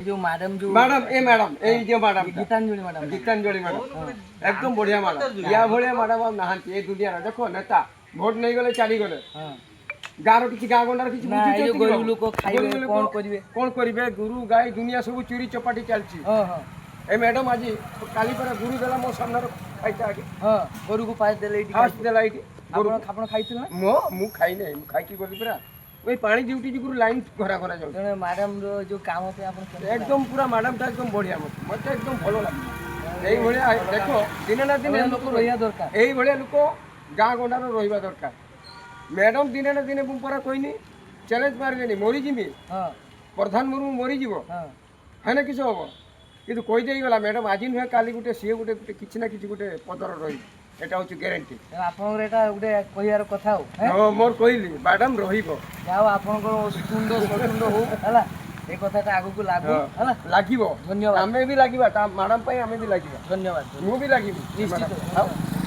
जो मैडम जो मैडम ए जो मैडम गीतांजलि मैडम एकदम बढ़िया मैडम या भलिया मैडम अब नहांती ए दुनिया देखो नेता भोट नहीं गले चली गले गाँव किसी गाँ गंडार किसी बुझुଛନ୍ତି गरीब लोक खाइबे कोन करिवे गुरु गाय दुनिया सब चोरी चपाटी चलची ए मैडम आज काली पर गुरु देला मो सामने खाइता आगे गरु को पास देले फास्ट देला इटी आपण खाइथिल ना मु खाई नहीं मु खाई की गली परा ओई पानी ड्यूटी गुरु लाइन घरा घरा जाउ जने मैडम रो जो काम पे आपण एकदम पूरा मैडम ता एकदम बढ़िया मते एकदम भलो लागे एई भलिया देखो दिन ना दिन लोक रहिया दरकार एई भलिया लोक गाँ गंडार रहिबा दरकार मैडम दिन ना दिन बुंपरा कोइनी चैलेंज मारबेनी मरी जिमी प्रधान मुर्मू मरी जीवो है किस हम कि कही दे गला मैडम आज नुहे काली गोटे सी गोटे किसी ना किसी गोटे पदर रही एटा हूँ ग्यारंटी आपनकर एटा गोटे कहियार कथा हो मोर कहली मैडम रहिबो जाओ आपनकर सुंद सुंद हो हला ए कथाटा आगु को लागू हला लागिबो धन्यवाद आमे भी लागिबा ता मैडम पई आमे भी लागिबा धन्यवाद मु भी लागिबी निश्चित